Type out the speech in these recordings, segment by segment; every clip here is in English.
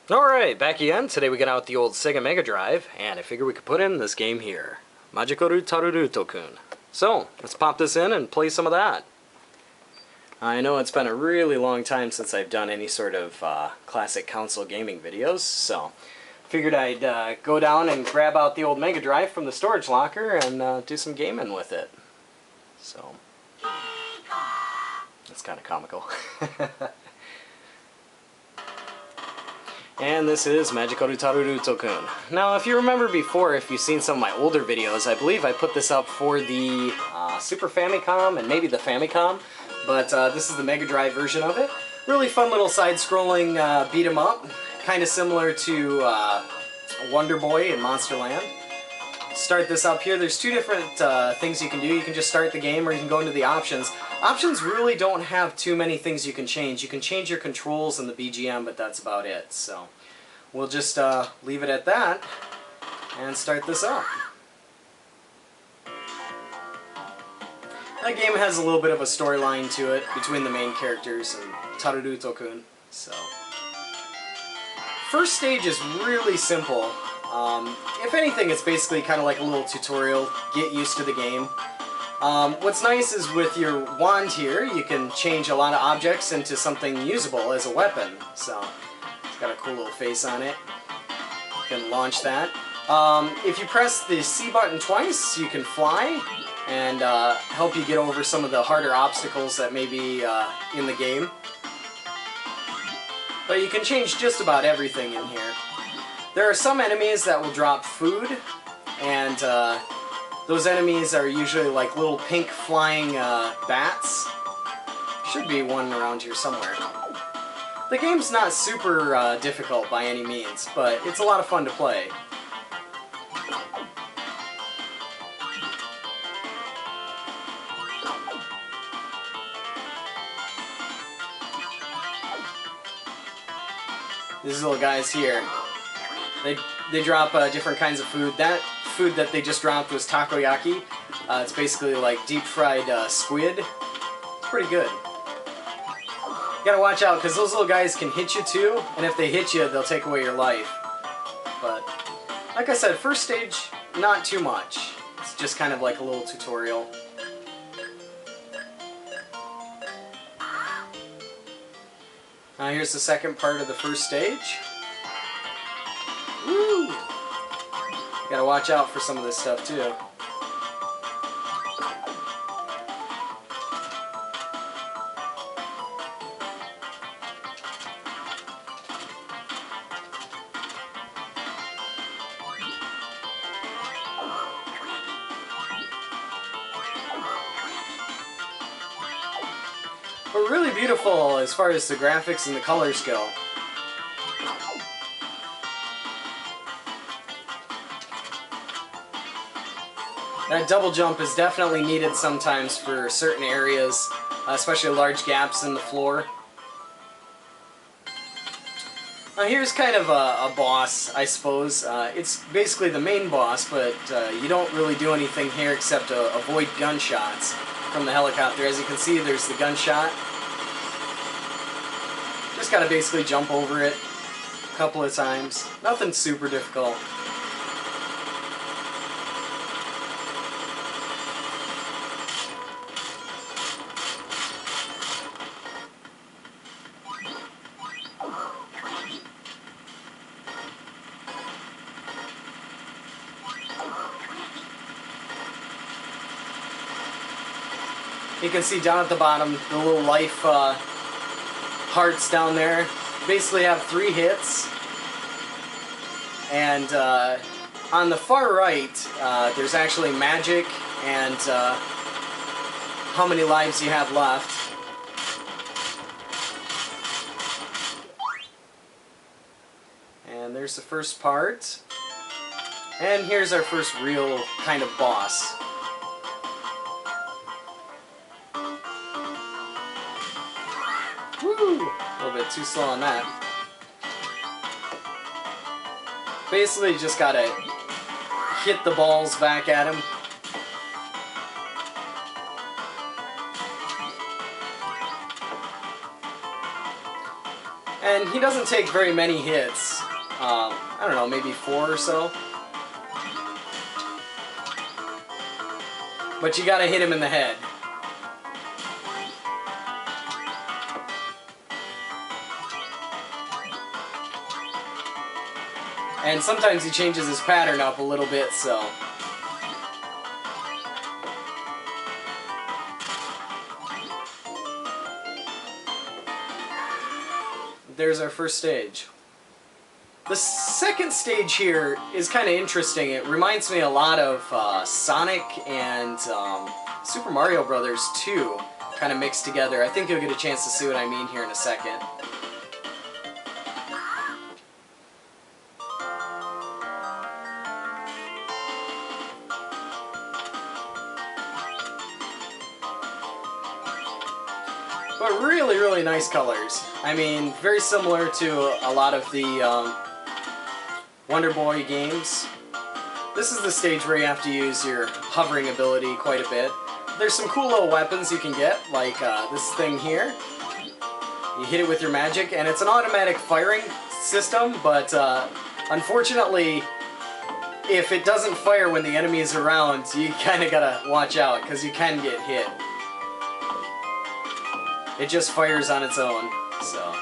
Alright, back again. Today we got out the old Sega Mega Drive, and I figured we could put in this game here. Magikutar Taruru-to Kun. So, let's pop this in and play some of that. I know it's been a really long time since I've done any sort of classic console gaming videos, so figured I'd go down and grab out the old Mega Drive from the storage locker and do some gaming with it. So, it's kind of comical. And this is Magikutar Taruru-to Kun. Now, if you remember before, if you've seen some of my older videos, I believe I put this up for the Super Famicom and maybe the Famicom, but this is the Mega Drive version of it. Really fun little side-scrolling beat 'em up, kind of similar to Wonder Boy in Monster Land. Start this up here. There's two different things you can do. You can just start the game, or you can go into the options. Options really don't have too many things you can change. You can change your controls and the BGM, but that's about it. So we'll just leave it at that and start this up. That game has a little bit of a storyline to it between the main characters and Taruru-to Kun. So first stage is really simple. If anything, it's basically kind of like a little tutorial, get used to the game. What's nice is with your wand here, you can change a lot of objects into something usable as a weapon. So, it's got a cool little face on it. You can launch that. If you press the C button twice, you can fly and help you get over some of the harder obstacles that may be in the game. But you can change just about everything in here. There are some enemies that will drop food, and those enemies are usually like little pink flying bats. Should be one around here somewhere. The game's not super difficult by any means, but it's a lot of fun to play. These little guys here. They drop different kinds of food. That food that they just dropped was takoyaki. It's basically like deep fried squid. It's pretty good. You gotta watch out because those little guys can hit you too, and if they hit you, they'll take away your life. But like I said, first stage, not too much. It's just kind of like a little tutorial. Now here's the second part of the first stage. Woo! Gotta watch out for some of this stuff too. But really beautiful as far as the graphics and the colors go. That double jump is definitely needed sometimes for certain areas, especially large gaps in the floor. Now here's kind of a boss, I suppose. It's basically the main boss, but you don't really do anything here except avoid gunshots from the helicopter. As you can see, there's the gunshot. Just gotta basically jump over it a couple of times. Nothing super difficult. You can see down at the bottom the little life hearts down there. Basically have 3 hits. And on the far right, there's actually magic and how many lives you have left. And there's the first part. And here's our first real kind of boss. Woo! A little bit too slow on that. Basically, you just gotta hit the balls back at him. And he doesn't take very many hits. I don't know, maybe 4 or so. But you gotta hit him in the head. And sometimes he changes his pattern up a little bit, so... There's our first stage. The second stage here is kind of interesting. It reminds me a lot of Sonic and Super Mario Brothers 2 kind of mixed together. I think you'll get a chance to see what I mean here in a second. But really, really nice colors. I mean, very similar to a lot of the Wonder Boy games. This is the stage where you have to use your hovering ability quite a bit. There's some cool little weapons you can get, like this thing here. You hit it with your magic, and it's an automatic firing system, but unfortunately, if it doesn't fire when the enemy is around, you kind of gotta watch out, because you can get hit. It just fires on its own, so...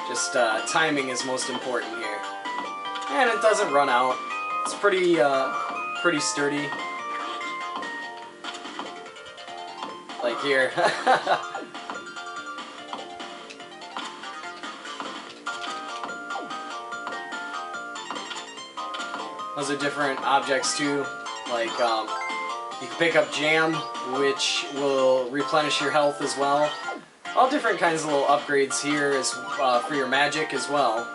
Just timing is most important here. And it doesn't run out. It's pretty, pretty sturdy. Like here. Those are different objects too. Like, you can pick up jam, which will replenish your health as well. All different kinds of little upgrades here is for your magic as well.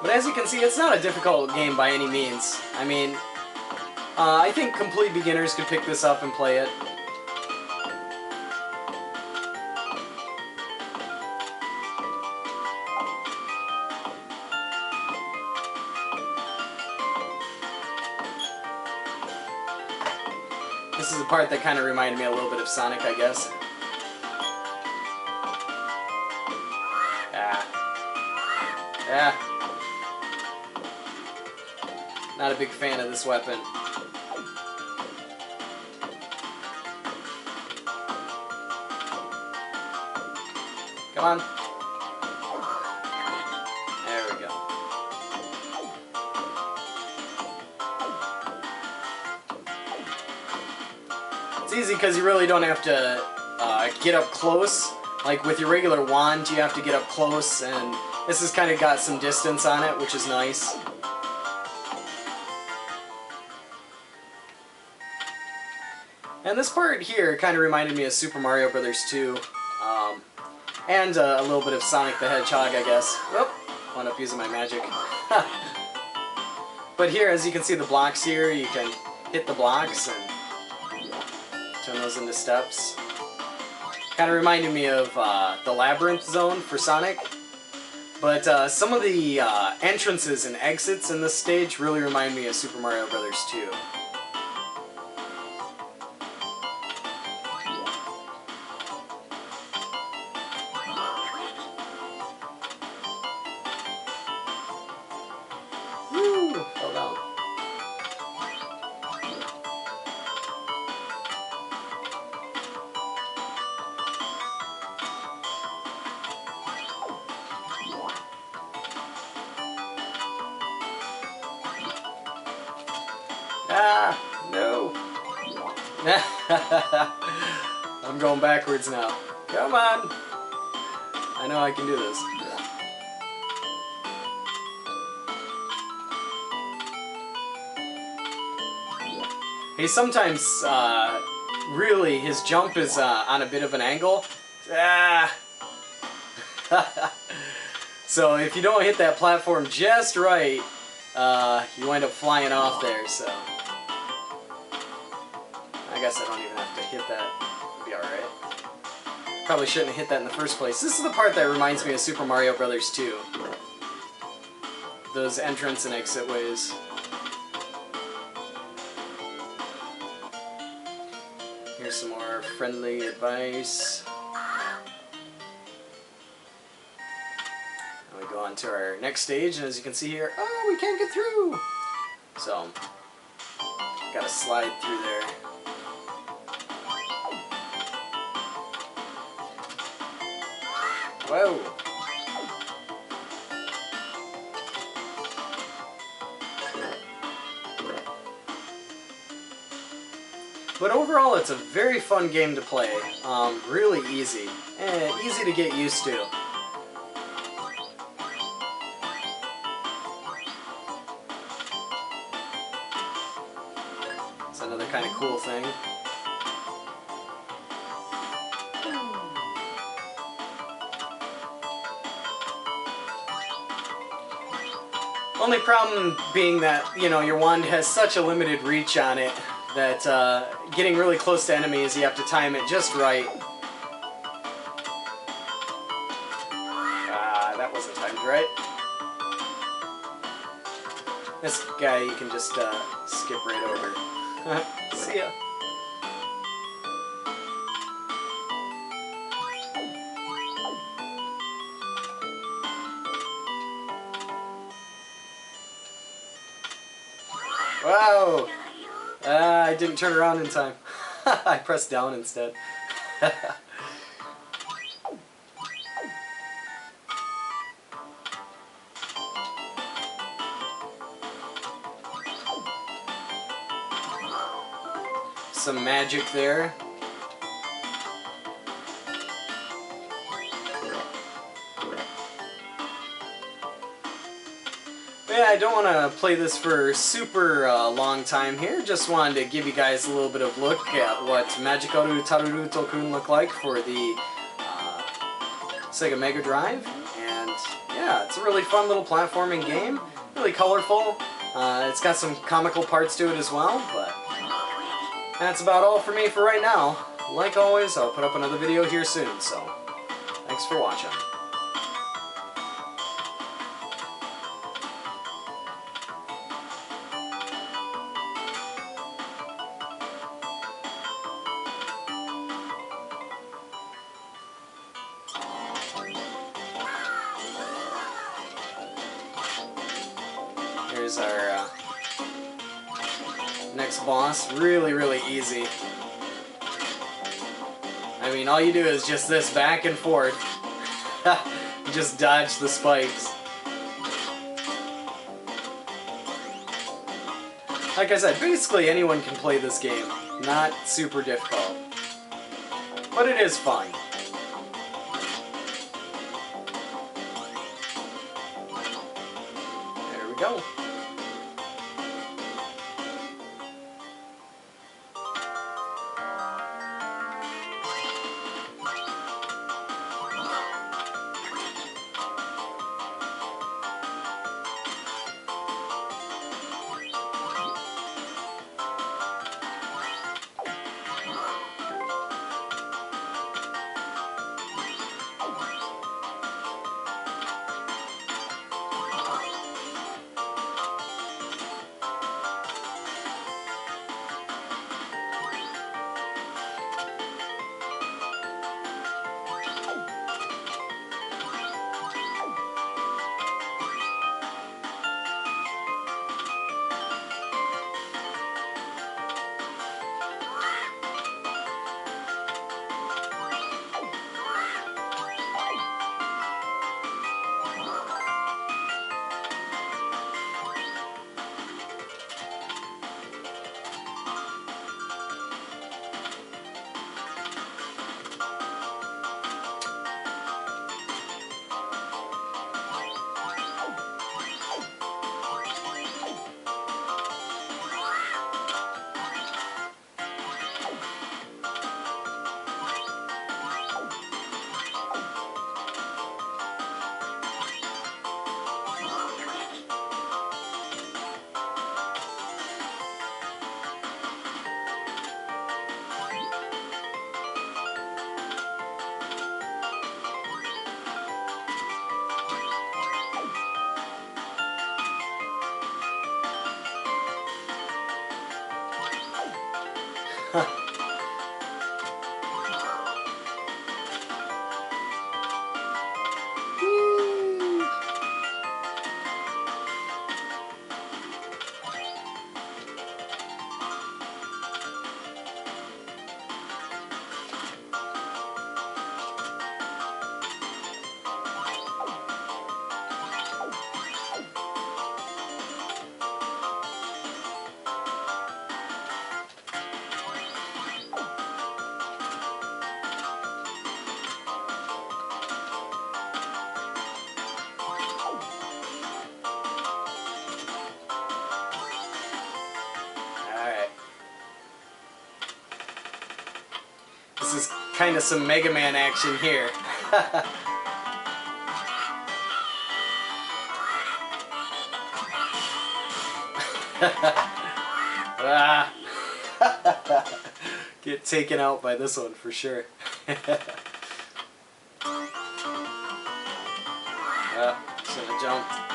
But as you can see, it's not a difficult game by any means. I mean, I think complete beginners could pick this up and play it. This is the part that kind of reminded me a little bit of Sonic, I guess. Yeah. Not a big fan of this weapon. Come on. There we go. It's easy because you really don't have to get up close. Like with your regular wand, you have to get up close, and this has kind of got some distance on it, which is nice. And this part here kind of reminded me of Super Mario Brothers 2, and a little bit of Sonic the Hedgehog, I guess. Whoop! Wound up using my magic. But here, as you can see the blocks here, you can hit the blocks and turn those into steps. Kind of reminded me of the Labyrinth Zone for Sonic. But some of the entrances and exits in this stage really remind me of Super Mario Brothers 2. Woo! Fell down. Ah, no. I'm going backwards now. Come on. I know I can do this. He sometimes, really, his jump is on a bit of an angle. Ah. So if you don't hit that platform just right, you wind up flying off there, so... I guess I don't even have to hit that. It'll be alright. Probably shouldn't have hit that in the first place. This is the part that reminds me of Super Mario Brothers 2. Those entrance and exit ways. Here's some more friendly advice. And we go on to our next stage, and as you can see here, oh, we can't get through! So, gotta slide through there. Whoa! But overall, it's a very fun game to play. Really easy. And easy to get used to. It's another kind of cool thing. Only problem being that, you know, your wand has such a limited reach on it that getting really close to enemies, you have to time it just right. That wasn't timed right. This guy you can just skip right over. See ya. Wow! I didn't turn around in time. I pressed down instead. Some magic there. Yeah, I don't want to play this for super long time here. Just wanted to give you guys a little bit of look at what Magikutar Taruru-to Kun look like for the Sega Mega Drive. And yeah, it's a really fun little platforming game. Really colorful. It's got some comical parts to it as well, but that's about all for me for right now. Like always, I'll put up another video here soon, so thanks for watching. Here's our next boss. Really, really easy. I mean, all you do is just this back and forth. You just dodge the spikes. Like I said, basically anyone can play this game. Not super difficult. But it is fun. There we go. kind of some Mega Man action here. Ah. Get taken out by this one for sure. Should have jumped.